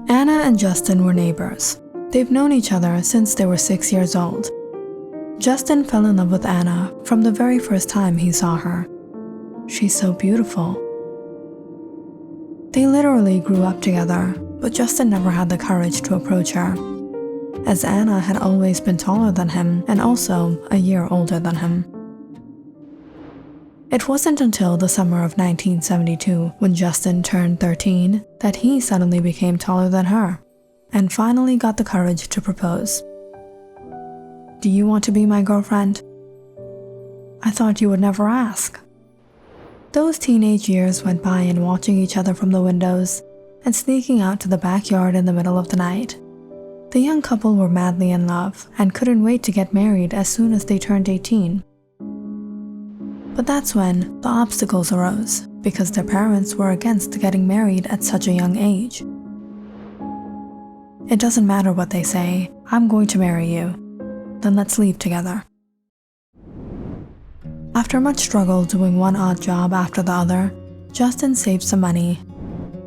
Anna and Justin were neighbors. They've known each other since they were 6 years old. Justin fell in love with Anna from the very first time he saw her. She's so beautiful. They literally grew up together, but Justin never had the courage to approach her, as Anna had always been taller than him and also a year older than him. It wasn't until the summer of 1972, when Justin turned 13, that he suddenly became taller than her, and finally got the courage to propose. "Do you want to be my girlfriend?" "I thought you would never ask." Those teenage years went by in watching each other from the windows and sneaking out to the backyard in the middle of the night. The young couple were madly in love and couldn't wait to get married as soon as they turned 18. But that's when the obstacles arose, because their parents were against getting married at such a young age. "It doesn't matter what they say, I'm going to marry you. Then let's leave together." After much struggle doing one odd job after the other, Justin saved some money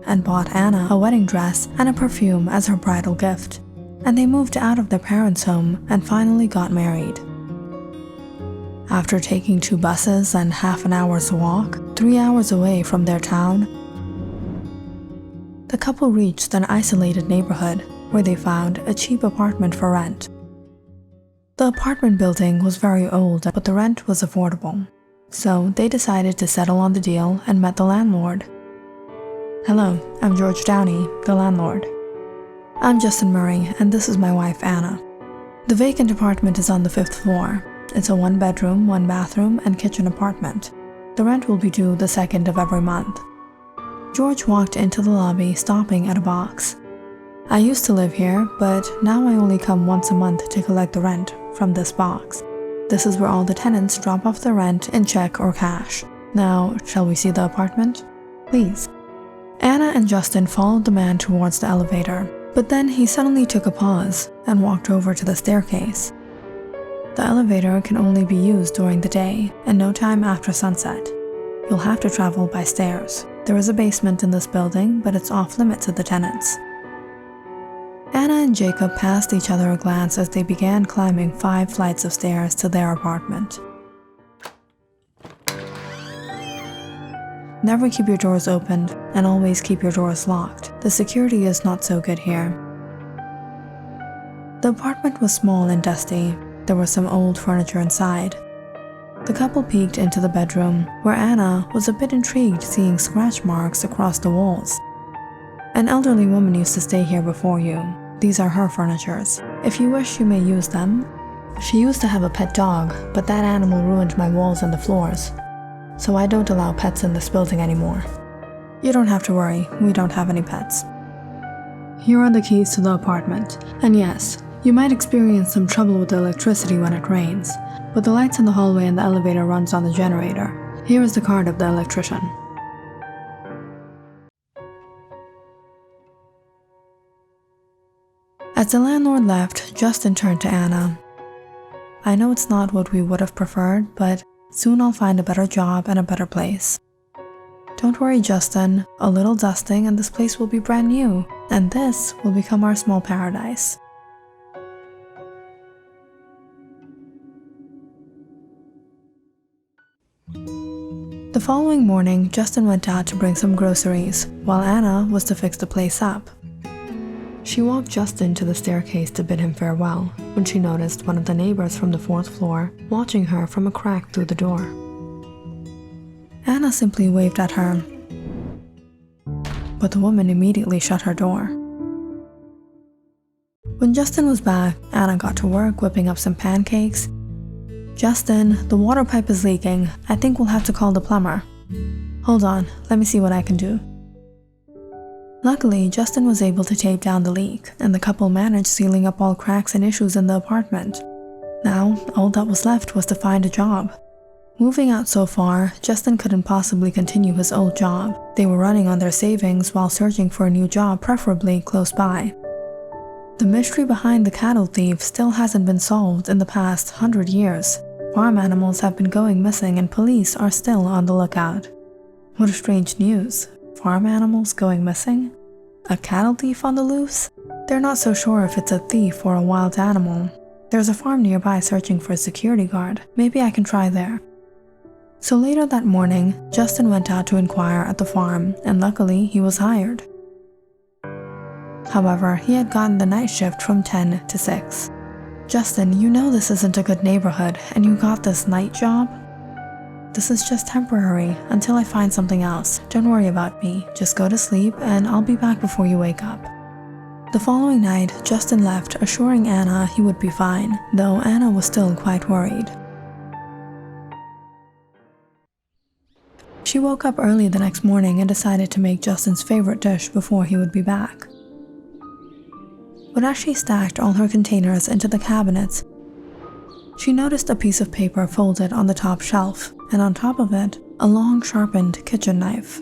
and bought Anna a wedding dress and a perfume as her bridal gift, and they moved out of their parents' home and finally got married. After taking 2 buses and half an hour's walk, 3 hours away from their town, the couple reached an isolated neighborhood where they found a cheap apartment for rent. The apartment building was very old, but the rent was affordable, so they decided to settle on the deal and met the landlord. "Hello, I'm George Downey, the landlord." "I'm Justin Murray, and this is my wife, Anna." The vacant apartment is on the 5th floor. It's a 1-bedroom, 1-bathroom, and kitchen apartment. The rent will be due the 2nd of every month. George walked into the lobby, stopping at a box. "I used to live here, but now I only come once a month to collect the rent from this box. This is where all the tenants drop off the rent in check or cash. Now, shall we see the apartment? Please." Anna and Justin followed the man towards the elevator, but then he suddenly took a pause and walked over to the staircase. The elevator can only be used during the day and no time after sunset. You'll have to travel by stairs. There is a basement in this building, but it's off limits to the tenants. Anna and Jacob passed each other a glance as they began climbing 5 flights of stairs to their apartment. Never keep your doors opened, and always keep your doors locked. The security is not so good here. The apartment was small and dusty. There was some old furniture inside. The couple peeked into the bedroom, where Anna was a bit intrigued seeing scratch marks across the walls. "An elderly woman used to stay here before you. These are her furnitures. If you wish, you may use them. She used to have a pet dog, but that animal ruined my walls and the floors. So I don't allow pets in this building anymore." "You don't have to worry, we don't have any pets." "Here are the keys to the apartment. And yes, you might experience some trouble with the electricity when it rains, but the lights in the hallway and the elevator runs on the generator. Here is the card of the electrician." As the landlord left, Justin turned to Anna. "I know it's not what we would have preferred, but soon I'll find a better job and a better place. Don't worry, Justin, a little dusting and this place will be brand new, and this will become our small paradise." The following morning, Justin went out to bring some groceries, while Anna was to fix the place up. She walked Justin to the staircase to bid him farewell, when she noticed one of the neighbors from the 4th floor watching her from a crack through the door. Anna simply waved at her, but the woman immediately shut her door. When Justin was back, Anna got to work whipping up some pancakes. "Justin, the water pipe is leaking. I think we'll have to call the plumber." "Hold on, let me see what I can do." Luckily, Justin was able to tape down the leak, and the couple managed sealing up all cracks and issues in the apartment. Now, all that was left was to find a job. Moving out so far, Justin couldn't possibly continue his old job. They were running on their savings while searching for a new job, preferably close by. The mystery behind the cattle thief still hasn't been solved in the past 100 years. Farm animals have been going missing and police are still on the lookout. What a strange news. Farm animals going missing? A cattle thief on the loose? They're not so sure if it's a thief or a wild animal. There's a farm nearby searching for a security guard. Maybe I can try there. So later that morning, Justin went out to inquire at the farm, and luckily he was hired. However, he had gotten the night shift from 10 to 6. Justin, you know this isn't a good neighborhood, and you got this night job? This is just temporary, until I find something else. Don't worry about me, just go to sleep and I'll be back before you wake up. The following night, Justin left, assuring Anna he would be fine, though Anna was still quite worried. She woke up early the next morning and decided to make Justin's favorite dish before he would be back. But as she stacked all her containers into the cabinets, she noticed a piece of paper folded on the top shelf, and on top of it, a long sharpened kitchen knife.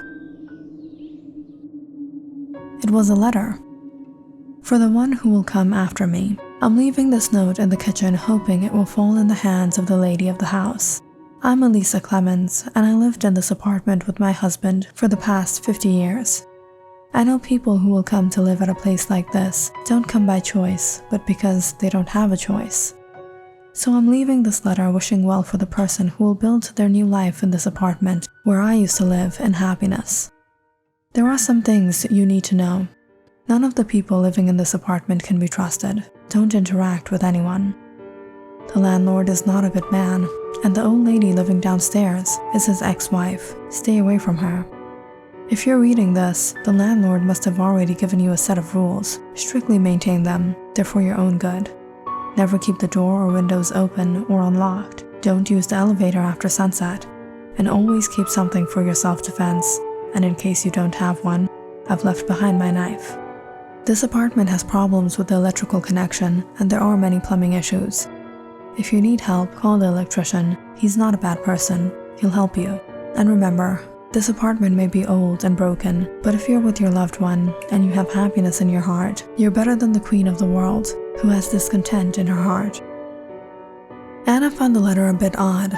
It was a letter. For the one who will come after me, I'm leaving this note in the kitchen hoping it will fall in the hands of the lady of the house. I'm Elisa Clemens, and I lived in this apartment with my husband for the past 50 years. I know people who will come to live at a place like this don't come by choice, but because they don't have a choice. So I'm leaving this letter wishing well for the person who will build their new life in this apartment where I used to live in happiness. There are some things you need to know. None of the people living in this apartment can be trusted. Don't interact with anyone. The landlord is not a good man, and the old lady living downstairs is his ex-wife. Stay away from her. If you're reading this, the landlord must have already given you a set of rules. Strictly maintain them. They're for your own good. Never keep the door or windows open or unlocked. Don't use the elevator after sunset. And always keep something for your self-defense. And in case you don't have one, I've left behind my knife. This apartment has problems with the electrical connection, and there are many plumbing issues. If you need help, call the electrician. He's not a bad person. He'll help you. And remember, this apartment may be old and broken, but if you're with your loved one and you have happiness in your heart, you're better than the queen of the world, who has discontent in her heart. Anna found the letter a bit odd.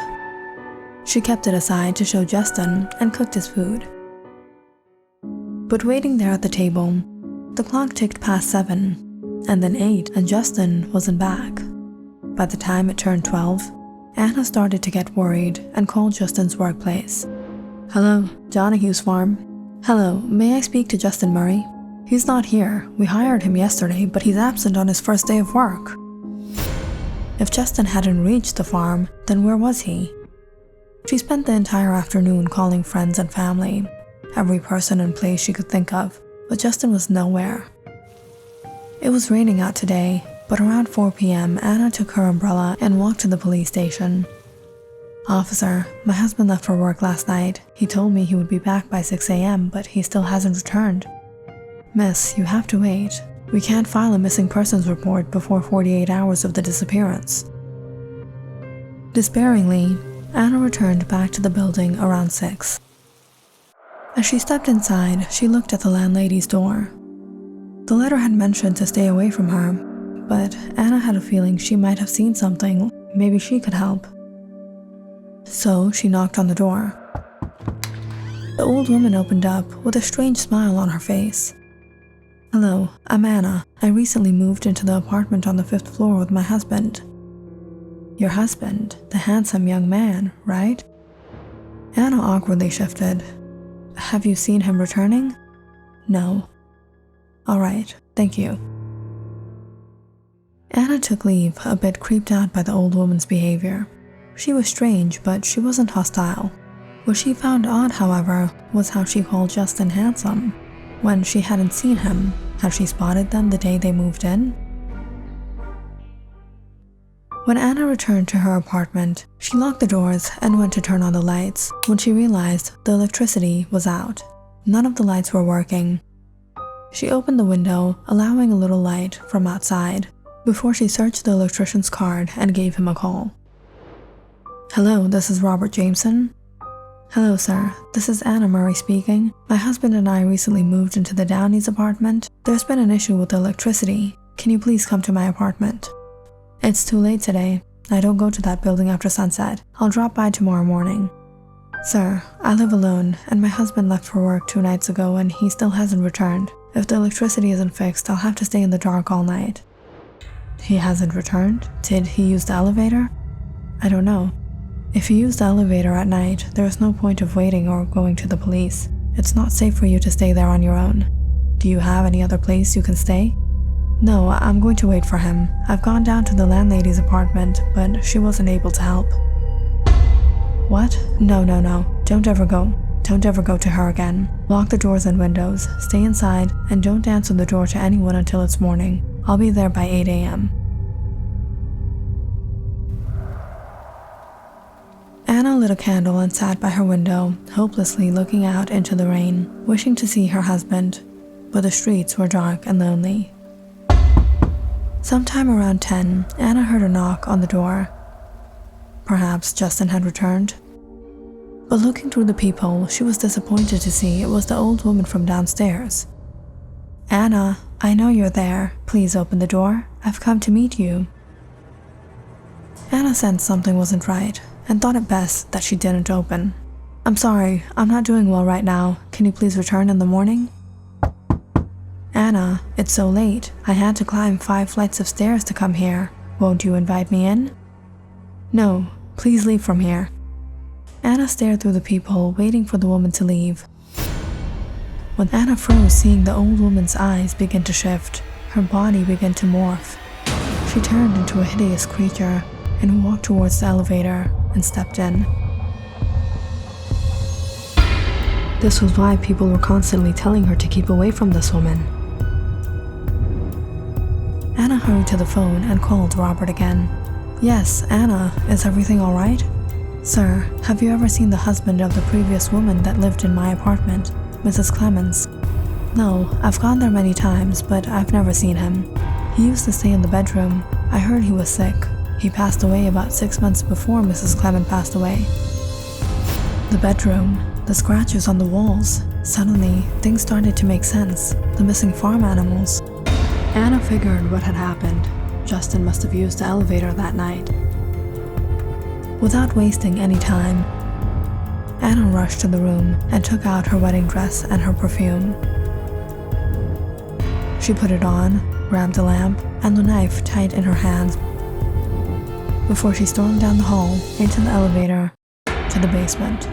She kept it aside to show Justin and cooked his food. But waiting there at the table, the clock ticked past 7, and then 8, and Justin wasn't back. By the time it turned 12, Anna started to get worried and called Justin's workplace. Hello, Donahue's farm. Hello, may I speak to Justin Murray? He's not here. We hired him yesterday, but he's absent on his first day of work. If Justin hadn't reached the farm, then where was he? She spent the entire afternoon calling friends and family, every person and place she could think of, but Justin was nowhere. It was raining out today, but around 4 p.m., Anna took her umbrella and walked to the police station. Officer, my husband left for work last night. He told me he would be back by 6 a.m., but he still hasn't returned. Miss, you have to wait. We can't file a missing persons report before 48 hours of the disappearance. Despairingly, Anna returned back to the building around 6. As she stepped inside, she looked at the landlady's door. The letter had mentioned to stay away from her, but Anna had a feeling she might have seen something. Maybe she could help. So she knocked on the door. The old woman opened up with a strange smile on her face. Hello, I'm Anna. I recently moved into the apartment on the 5th floor with my husband. Your husband, the handsome young man, right? Anna awkwardly shifted. Have you seen him returning? No. All right, thank you. Anna took leave, a bit creeped out by the old woman's behavior. She was strange, but she wasn't hostile. What she found odd, however, was how she called Justin handsome. When she hadn't seen him, had she spotted them the day they moved in? When Anna returned to her apartment, she locked the doors and went to turn on the lights when she realized the electricity was out. None of the lights were working. She opened the window, allowing a little light from outside, before she searched the electrician's card and gave him a call. Hello, this is Robert Jameson. Hello, sir. This is Anna Murray speaking. My husband and I recently moved into the Downeys apartment. There's been an issue with the electricity. Can you please come to my apartment? It's too late today. I don't go to that building after sunset. I'll drop by tomorrow morning. Sir, I live alone, and my husband left for work 2 nights ago and he still hasn't returned. If the electricity isn't fixed, I'll have to stay in the dark all night. He hasn't returned? Did he use the elevator? I don't know. If you use the elevator at night, there is no point of waiting or going to the police. It's not safe for you to stay there on your own. Do you have any other place you can stay? No, I'm going to wait for him. I've gone down to the landlady's apartment, but she wasn't able to help. What? No. Don't ever go. Don't ever go to her again. Lock the doors and windows, stay inside, and don't answer the door to anyone until it's morning. I'll be there by 8 a.m. Anna lit a candle and sat by her window, hopelessly looking out into the rain, wishing to see her husband, but the streets were dark and lonely. Sometime around 10, Anna heard a knock on the door. Perhaps Justin had returned. But looking through the peephole, she was disappointed to see it was the old woman from downstairs. Anna, I know you're there. Please open the door. I've come to meet you. Anna sensed something wasn't right and thought it best that she didn't open. I'm sorry, I'm not doing well right now. Can you please return in the morning? Anna, it's so late. I had to climb 5 flights of stairs to come here. Won't you invite me in? No, please leave from here. Anna stared through the peephole, waiting for the woman to leave. When Anna froze, seeing the old woman's eyes begin to shift, her body began to morph. She turned into a hideous creature and walked towards the elevator and stepped in. This was why people were constantly telling her to keep away from this woman. Anna hurried to the phone and called Robert again. Yes, Anna, is everything all right? Sir, have you ever seen the husband of the previous woman that lived in my apartment, Mrs. Clemens? No, I've gone there many times, but I've never seen him. He used to stay in the bedroom. I heard he was sick. He passed away about 6 months before Mrs. Clemens passed away. The bedroom, the scratches on the walls. Suddenly, things started to make sense. The missing farm animals. Anna figured what had happened. Justin must have used the elevator that night. Without wasting any time, Anna rushed to the room and took out her wedding dress and her perfume. She put it on, grabbed a lamp and the knife tight in her hands before she stormed down the hall into the elevator to the basement.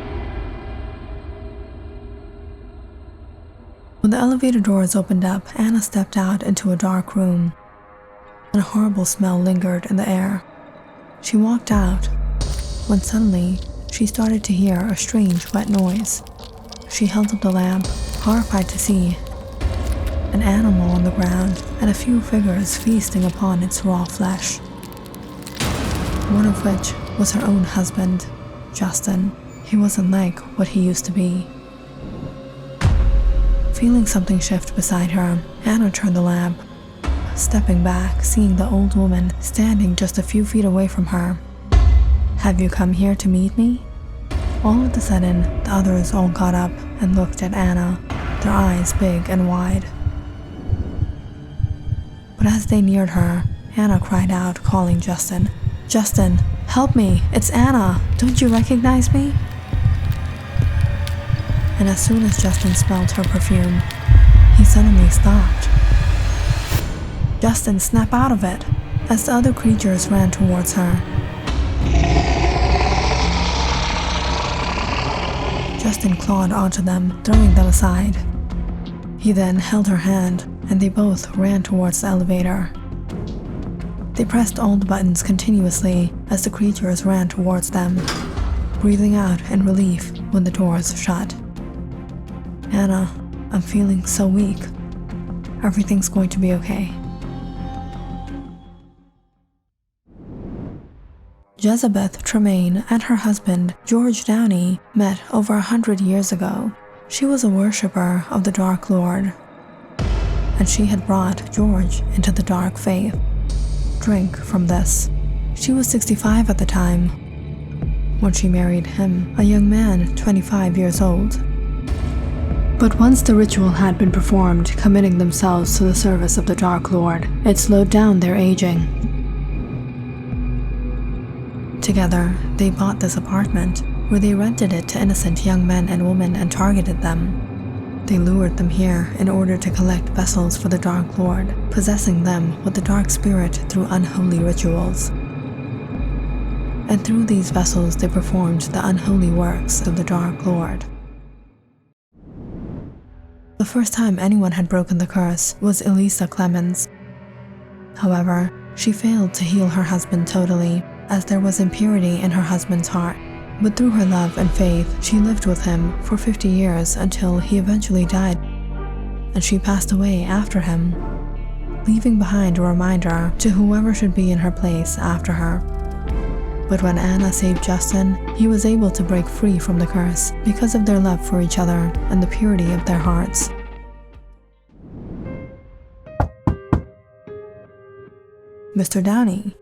When the elevator doors opened up, Anna stepped out into a dark room, and a horrible smell lingered in the air. She walked out, when suddenly she started to hear a strange wet noise. She held up the lamp, horrified to see an animal on the ground and a few figures feasting upon its raw flesh. One of which was her own husband, Justin. He wasn't like what he used to be. Feeling something shift beside her, Anna turned the lamp, stepping back, seeing the old woman standing just a few feet away from her. Have you come here to meet me? All of a sudden, the others all got up and looked at Anna, their eyes big and wide. But as they neared her, Anna cried out, calling Justin. Justin, help me, it's Anna, don't you recognize me? And as soon as Justin smelled her perfume, he suddenly stopped. Justin, snap out of it! As the other creatures ran towards her. Justin clawed onto them, throwing them aside. He then held her hand, and they both ran towards the elevator. They pressed all the buttons continuously as the creatures ran towards them, breathing out in relief when the doors shut. Anna, I'm feeling so weak. Everything's going to be okay. Jezebeth Tremaine and her husband, George Downey, met over 100 years ago. She was a worshipper of the Dark Lord, and she had brought George into the dark faith. Drink from this. She was 65 at the time when she married him, a young man 25 years old. But once the ritual had been performed, committing themselves to the service of the Dark Lord, it slowed down their aging. Together, they bought this apartment, where they rented it to innocent young men and women and targeted them. They lured them here in order to collect vessels for the Dark Lord, possessing them with the Dark Spirit through unholy rituals. And through these vessels they performed the unholy works of the Dark Lord. The first time anyone had broken the curse was Elisa Clemens. However, she failed to heal her husband totally, as there was impurity in her husband's heart. But through her love and faith, she lived with him for 50 years until he eventually died, and she passed away after him, leaving behind a reminder to whoever should be in her place after her. But when Anna saved Justin, he was able to break free from the curse because of their love for each other and the purity of their hearts. Mr. Downey,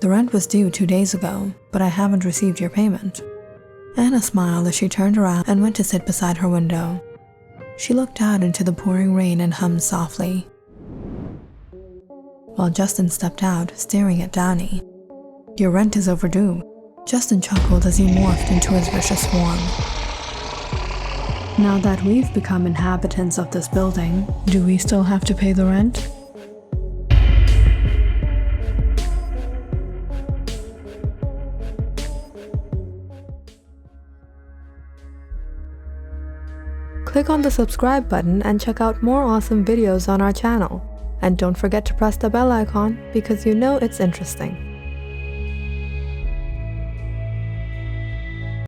the rent was due 2 days ago, but I haven't received your payment. Anna smiled as she turned around and went to sit beside her window. She looked out into the pouring rain and hummed softly, while Justin stepped out, staring at Downey. "Your rent is overdue." Justin chuckled as he morphed into his vicious form. "Now that we've become inhabitants of this building, do we still have to pay the rent?" Click on the subscribe button and check out more awesome videos on our channel. And don't forget to press the bell icon because you know it's interesting.